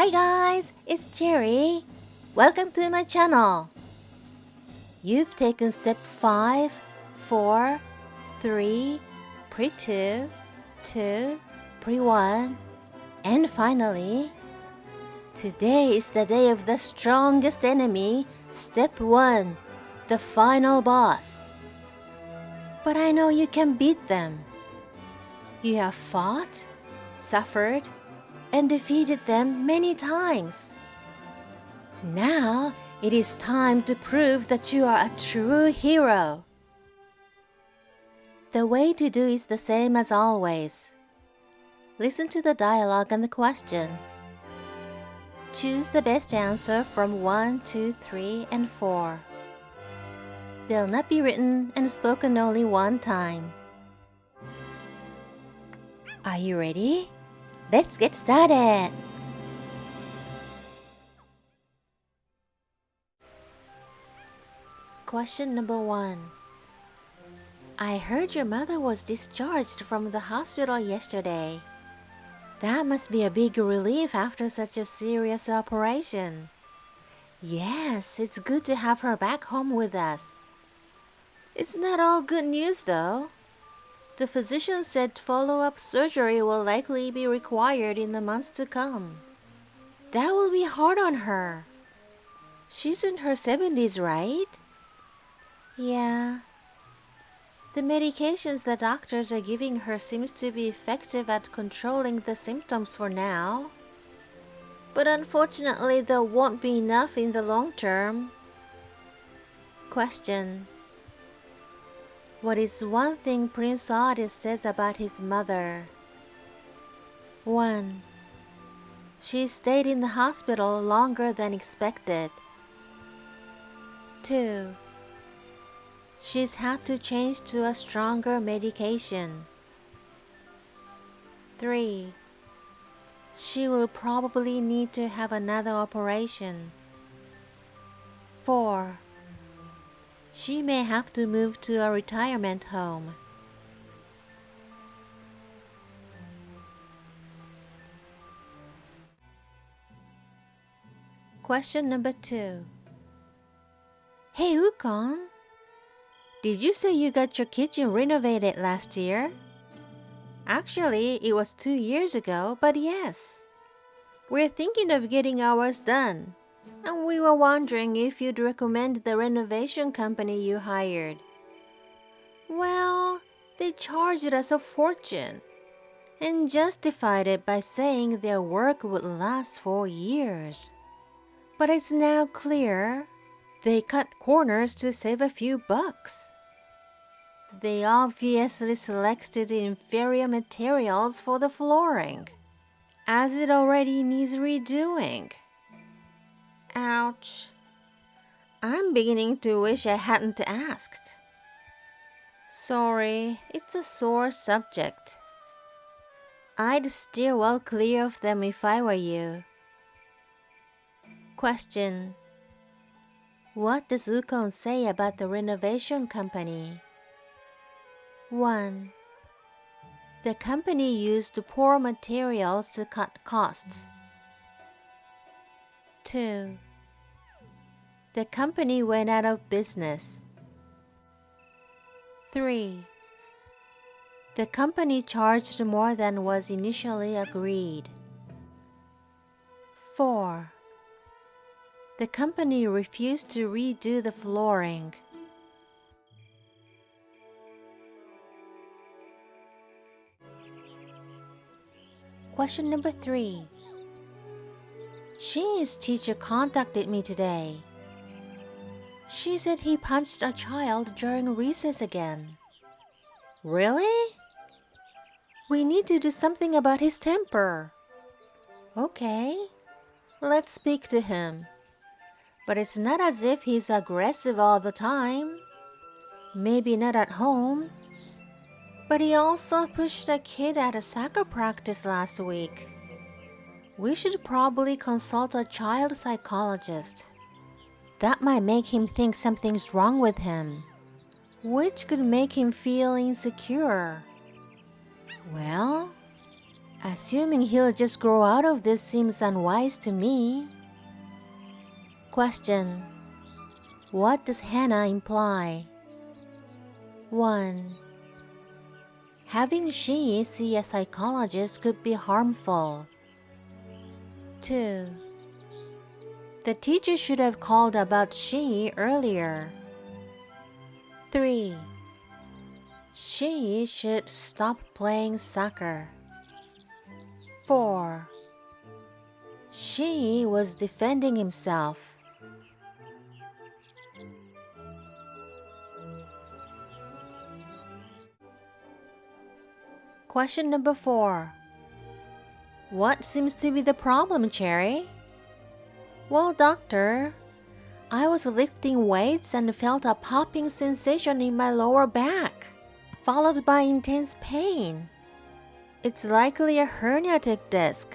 Hi guys, it's Jerry. Welcome to my channel. You've taken step 5, 4, 3, pre-2, 2, pre-1, and finally, today is the day of the strongest enemy, step 1, the final boss. But I know you can beat them. You have fought, suffered, and defeated them many times. Now it is time to prove that you are a true hero. The way to do is the same as always. Listen to the dialogue and the question. Choose the best answer from 1, 2, 3, and 4. They'll not be written and spoken only one time. Are you ready? Let's get started! Question number 1. I heard your mother was discharged from the hospital yesterday. That must be a big relief after such a serious operation. Yes, it's good to have her back home with us. It's not all good news though. The physician said follow-up surgery will likely be required in the months to come. That will be hard on her. She's in her 70s, right? Yeah. The medications the doctors are giving her seems to be effective at controlling the symptoms for now. But unfortunately, there won't be enough in the long term. Question. What is one thing Prince Otis says about his mother? 1. She stayed in the hospital longer than expected. 2. She's had to change to a stronger medication. 3. She will probably need to have another operation. 4. She may have to move to a retirement home. Question number 2. Hey Ukon, did you say you got your kitchen renovated last year? Actually, it was 2 years ago, but yes. We're thinking of getting ours done. And we were wondering if you'd recommend the renovation company you hired. Well, they charged us a fortune and justified it by saying their work would last for years. But it's now clear they cut corners to save a few bucks. They obviously selected inferior materials for the flooring, as it already needs redoing. Ouch. I'm beginning to wish I hadn't asked. Sorry, it's a sore subject. I'd steer well clear of them if I were you. Question. What does Ukon say about the renovation company? 1. The company used poor materials to cut costs. 2. The company went out of business. 3. The company charged more than was initially agreed. 4. The company refused to redo the flooring. Question number 3. Shin's teacher contacted me today. She said he punched a child during recess again. Really? We need to do something about his temper. Okay, let's speak to him. But it's not as if he's aggressive all the time. Maybe not at home. But he also pushed a kid at a soccer practice last week. We should probably consult a child psychologist. That might make him think something's wrong with him, which could make him feel insecure. Well, Assuming he'll just grow out of this seems unwise to me. Question. What does Hannah imply? 1. Having she see a psychologist could be harmful. 2. The teacher should have called about she earlier. 3. She should stop playing soccer. 4. She was defending himself. Question number 4. What seems to be the problem, Cherry? Well, doctor, I was lifting weights and felt a popping sensation in my lower back, followed by intense pain. It's likely a herniated disc,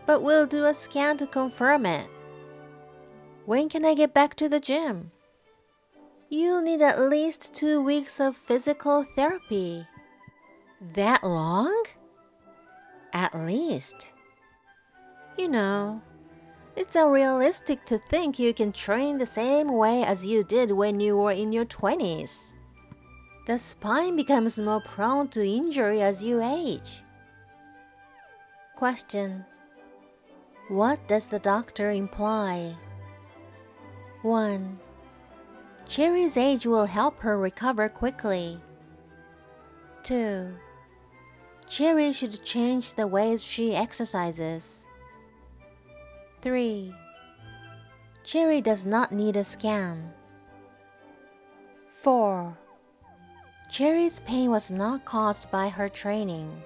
but we'll do a scan to confirm it. When can I get back to the gym? You'll need at least 2 weeks of physical therapy. That long? At least. You know, it's unrealistic to think you can train the same way as you did when you were in your 20s. The spine becomes more prone to injury as you age. Question. What does the doctor imply? 1. Cherry's age will help her recover quickly. 2. Cherry should change the ways she exercises. 3. Cherry does not need a scan. 4. Cherry's pain was not caused by her training.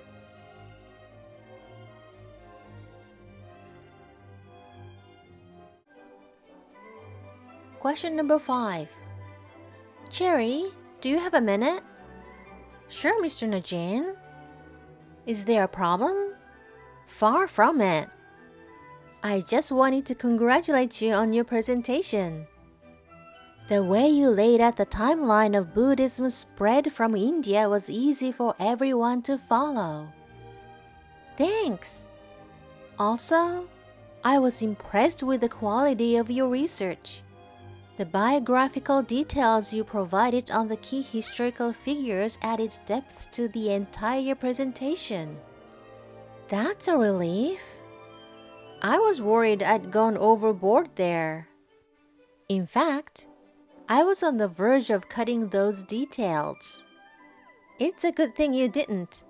Question number 5. Cherry, do you have a minute? Sure, Mr. Najin. Is there a problem? Far from it. I just wanted to congratulate you on your presentation. The way you laid out the timeline of Buddhism's spread from India was easy for everyone to follow. Thanks. Also, I was impressed with the quality of your research. The biographical details you provided on the key historical figures added depth to the entire presentation. That's a relief. I was worried I'd gone overboard there. In fact, I was on the verge of cutting those details. It's a good thing you didn't.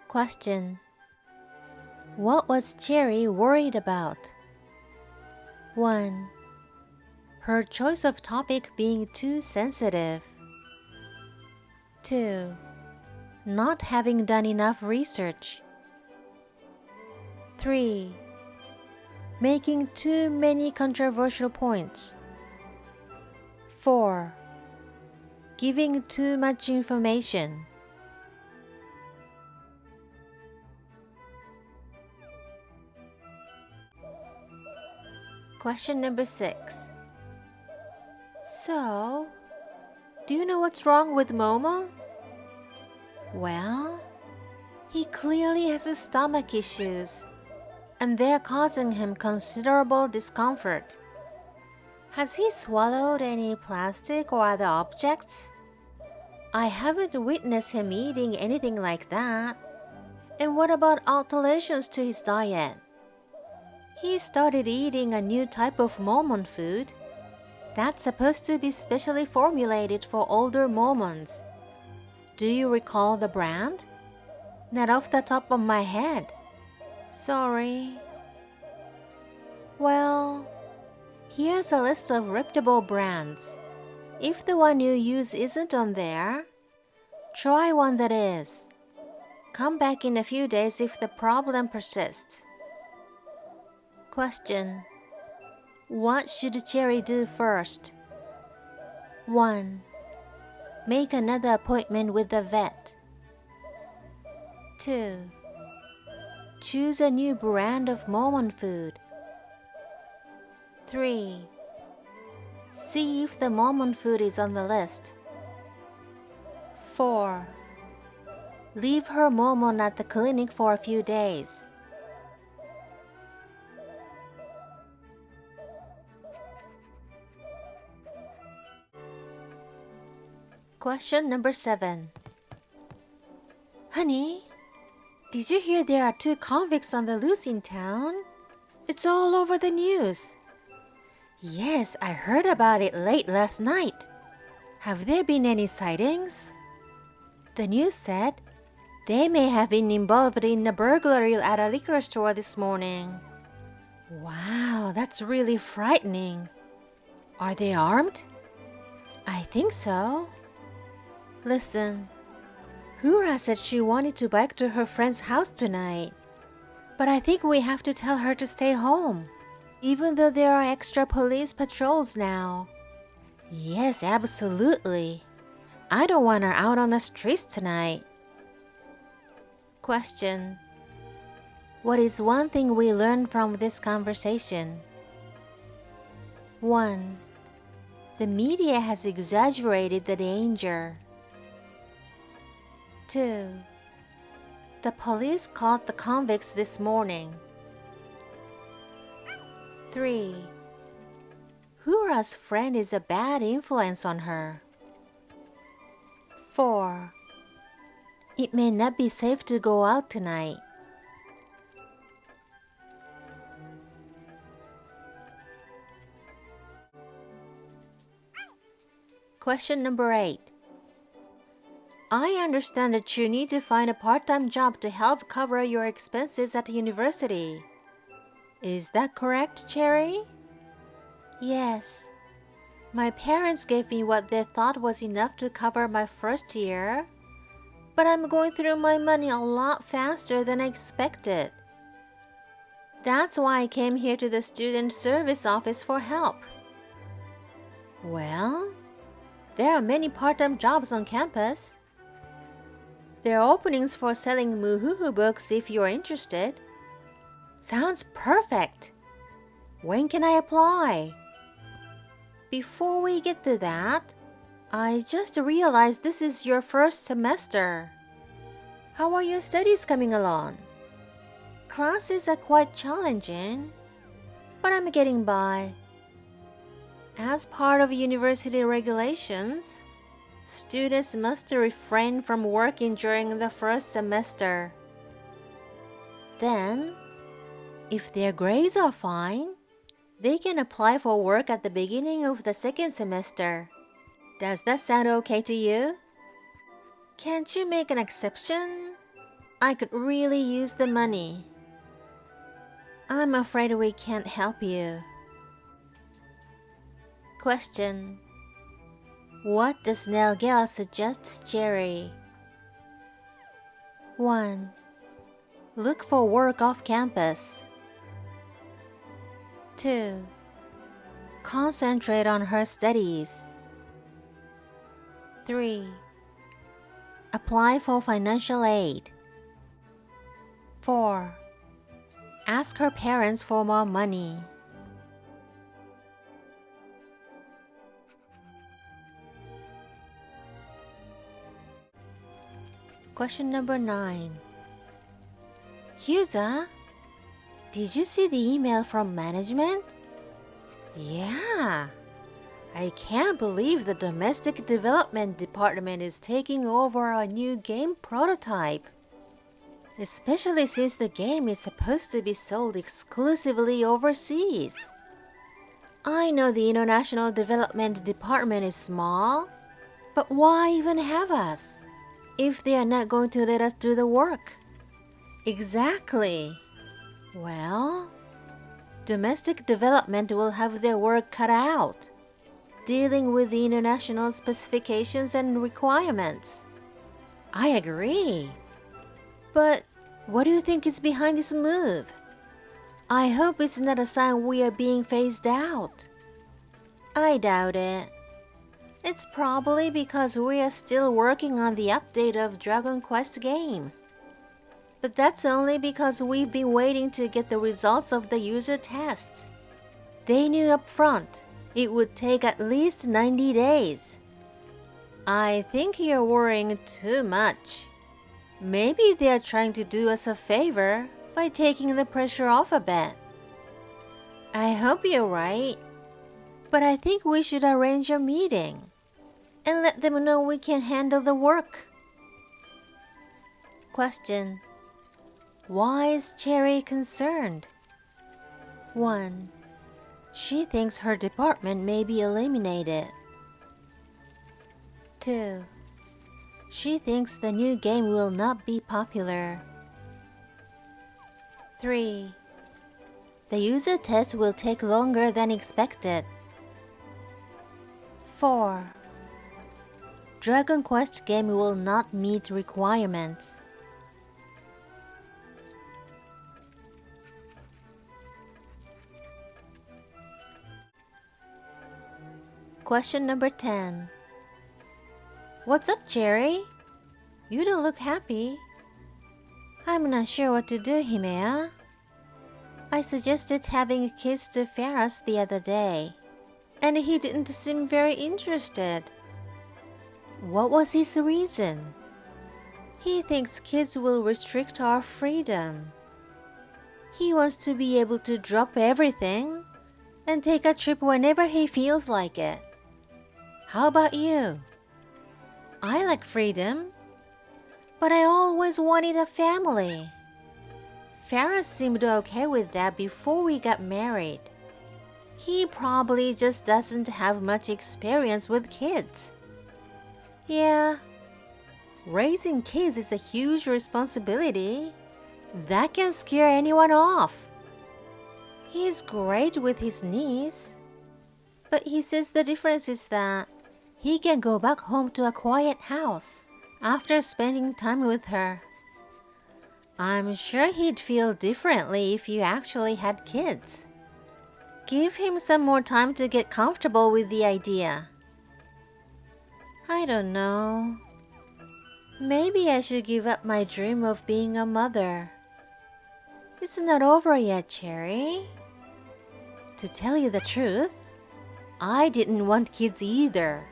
Question. What was Cherry worried about? 1. Her choice of topic being too sensitive. 2. Not having done enough research. 3. Making too many controversial points. 4. Giving too much information. Question number 6. So, do you know what's wrong with Momo? Well, he clearly has stomach issues, and they're causing him considerable discomfort. Has he swallowed any plastic or other objects? I haven't witnessed him eating anything like that. And what about alterations to his diet? He started eating a new type of Mormon food that's supposed to be specially formulated for older Mormons. Do you recall the brand? Not off the top of my head. Sorry. Well, here's a list of reputable brands. If the one you use isn't on there, try one that is. Come back in a few days if the problem persists. Question. What should Cherry do first? 1. Make another appointment with the vet. 2. Choose a new brand of Mormon food. 3. See if the Mormon food is on the list. 4. leave her Momon at the clinic for a few days. Question number 7. Honey, did you hear there are 2 convicts on the loose in town? It's all over the news. Yes, I heard about it late last night. Have there been any sightings? The news said they may have been involved in a burglary at a liquor store this morning. Wow, that's really frightening. Are they armed? I think so. Listen, Hura said she wanted to bike to her friend's house tonight. But I think we have to tell her to stay home, even though there are extra police patrols now. Yes, absolutely. I don't want her out on the streets tonight. Question. What is one thing we learned from this conversation? 1. The media has exaggerated the danger. 2. The police caught the convicts this morning. 3. Hura's friend is a bad influence on her. 4. It may not be safe to go out tonight. Question number 8. I understand that you need to find a part-time job to help cover your expenses at university. Is that correct, Cherry? Yes. My parents gave me what they thought was enough to cover my first year, but I'm going through my money a lot faster than I expected. That's why I came here to the student service office for help. Well, there are many part-time jobs on campus. There are openings for selling Muhuhu books if you're interested. Sounds perfect. When can I apply? Before we get to that, I just realized this is your first semester. How are your studies coming along? Classes are quite challenging, but I'm getting by. As part of university regulations, students must refrain from working during the first semester. Then, if their grades are fine, they can apply for work at the beginning of the second semester. Does that sound okay to you? Can't you make an exception? I could really use the money. I'm afraid we can't help you. Question. What does Nelgel suggest, Jerry? 1. Look for work off campus. 2. Concentrate on her studies. 3. Apply for financial aid. 4. Ask her parents for more money. Question number 9. Hyuza, did you see the email from management? Yeah. I can't believe the domestic development department is taking over a new game prototype. Especially since the game is supposed to be sold exclusively overseas. I know the international development department is small, but why even have us if they are not going to let us do the work? Exactly. Well, domestic development will have their work cut out, dealing with the international specifications and requirements. I agree. But what do you think is behind this move? I hope it's not a sign we are being phased out. I doubt it. It's probably because we are still working on the update of Dragon Quest game. But that's only because we've been waiting to get the results of the user tests. They knew up front it would take at least 90 days. I think you're worrying too much. Maybe they are trying to do us a favor by taking the pressure off a bit. I hope you're right, but I think we should arrange a meeting and let them know we can handle the work. Question: Why is Cherry concerned? 1. She thinks her department may be eliminated. 2. She thinks the new game will not be popular. 3. The user test will take longer than expected. 4. Dragon Quest game will not meet requirements. Question number 10. What's up, Cherry? You don't look happy. I'm not sure what to do, Himea. I suggested having kids to Ferris the other day, and he didn't seem very interested. What was his reason? He thinks kids will restrict our freedom. He wants to be able to drop everything and take a trip whenever he feels like it. How about you? I like freedom, but I always wanted a family. Ferris seemed okay with that before we got married. He probably just doesn't have much experience with kids. Yeah, raising kids is a huge responsibility that can scare anyone off. He's great with his niece, but he says the difference is that he can go back home to a quiet house after spending time with her. I'm sure he'd feel differently if you actually had kids. Give him some more time to get comfortable with the idea. I don't know. Maybe I should give up my dream of being a mother. It's not over yet, Cherry. To tell you the truth, I didn't want kids either.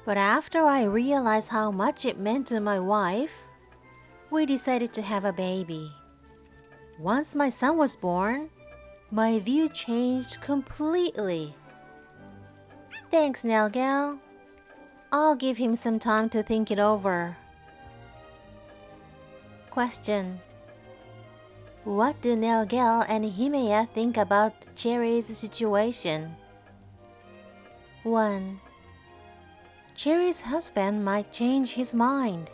But after I realized how much it meant to my wife, we decided to have a baby. Once my son was born, my view changed completely. Thanks, Nelgal. I'll give him some time to think it over. Question: What do Nelgal and Himea think about Cherry's situation? 1. Cherry's husband might change his mind.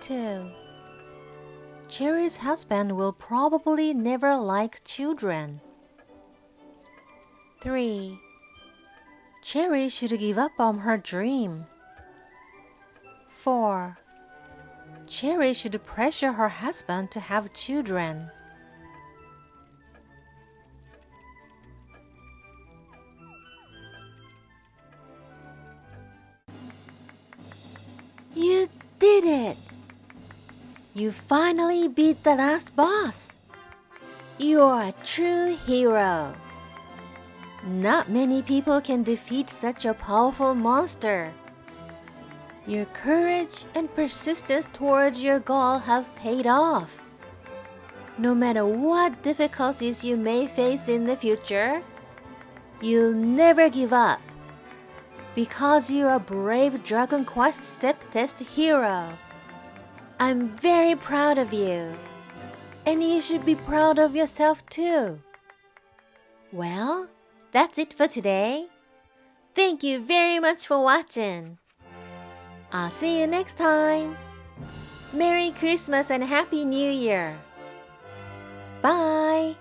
2. Cherry's husband will probably never like children. 3. Cherry should give up on her dream. 4. Cherry should pressure her husband to have children. You did it! You finally beat the last boss! You are a true hero! Not many people can defeat such a powerful monster. Your courage and persistence towards your goal have paid off. No matter what difficulties you may face in the future, you'll never give up. Because you're a brave Dragon Quest step test hero. I'm very proud of you. And you should be proud of yourself too. Well, that's it for today. Thank you very much for watching. I'll see you next time. Merry Christmas and Happy New Year. Bye.